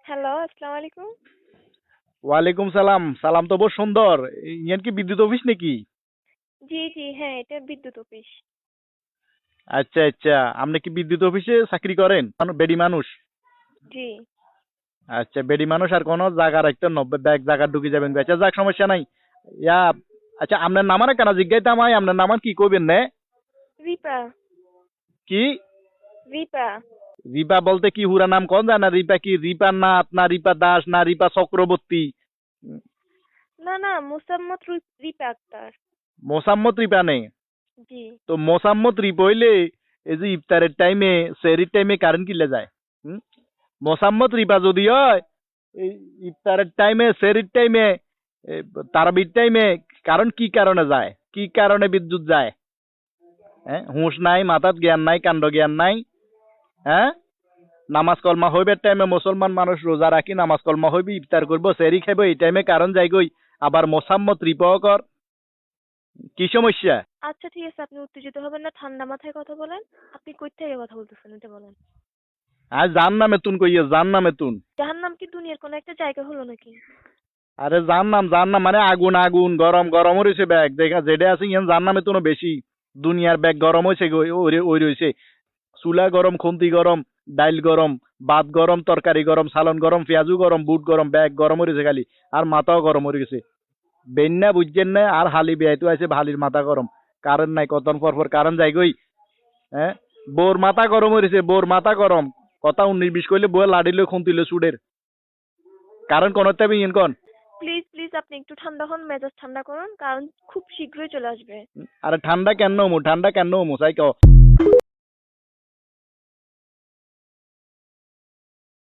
Hello, আসসালামু আলাইকুম। ওয়ালাইকুম সালাম। সালাম তো বহু সুন্দর। ইয়ান কি বিদ্যুৎ অফিস নাকি? জি, জি, হ্যাঁ, এটা বিদ্যুৎ অফিস। আচ্ছা আচ্ছা, আপনি কি বিদ্যুৎ অফিসে চাকরি করেন? বেডি মানুষ। জি। আচ্ছা, বেডি মানুষ আর কোনো জায়গা রাখতে 90 ব্যাগ জায়গা ঢুকে যাবেন। আচ্ছা যাক, সমস্যা নাই। ইয়া, আচ্ছা আপনার নামার কেন জিজ্ঞাইতাম হয়, আপনার নামান কি কইবেন নে? রিপা, কি? রিপা। রিপা বলতে কি হুরা নাম কোন যায় না? রিপা কি রিপা নাথ না রিপা দাস না রিপা চক্রবর্তী? না, না, মোসাম্মত রিপা আক্তার। মোসাম্মত রিপা নেই। জি। তো মোসাম্মত রিপা হইলে এই যে ইফতারের টাইমে সেহরির টাইমে কারেন্ট কিলে যায়। হুম? মোসাম্মত রিপা যদি হয়, এই ইফতারের টাইমে সেহরির টাইমে তারাবির টাইমে কারণ কি কারণে যায়, কি কারণে বিদ্যুৎ যায়? হ্যাঁ, হুঁশ নাই, মাথাত জ্ঞান নাই, কাণ্ড জ্ঞান নাই। হ্যাঁ, নামাজ কলমা হইবার টাইমে মুসলমান মানুষ রোজা রাখি নামাজ কলমা হইবি, ইফতার করবো, সেহরি খাইব, এই টাইমে কারণ যাই গই, আবার মোসাম্মত রিপাও কর। কি সমস্যা? আচ্ছা, ঠিক আছে, আপনি উত্তেজিত হবেন না, ঠান্ডা মাথায় কথা বলেন। আপনি কই থেকে কথা বলতেছেন এটা বলেন। আর জান নামে তুন কইয়া, জান নামে তুন। জাহান্নাম কি দুনিয়ার কোনো একটা জায়গা হলো নাকি? আরে জান নাম মানে আগুন, আগুন গরম গরম রয়েছে ব্যাগ দেখা যেটা আছে ইয়ান জান নামে তো বেশি। দুনিয়ার ব্যাগ গরম হয়েছে, ওই রয়েছে। চুলা গরম, খুন্তি গরম, ডাইল গরম, ভাত গরম, তরকারি গরম, সালন গরম, পেঁয়াজু গরম, বুট গরম, ব্যাগ গরম হয়েছে খালি। আর মাথাও গরম হয়ে গেছে। বেন্যা বুঝছেন না, আর হালি বেয়াইতো আছে, হালির মাথা গরম। কারেন্ট নাই, কতন পর পর কারেন্ট যাই গই। হ্যাঁ, বোর মাথা গরম হয়েছে, বোর মাথা গরম। কথা 19-20 কইলে বউয়ে লাড়িলে খুন্তিলে চুডের। কারেন্ট কোন তেমন ইন কোন। প্লিজ, প্লিজ, আপনি একটু ঠান্ডা হন, মেজাজ ঠান্ডা করুন, কারণ খুব শীঘ্রই চলে আসবে। আরে ঠান্ডা কেন হমু, ঠান্ডা কেন হমু চাই কও।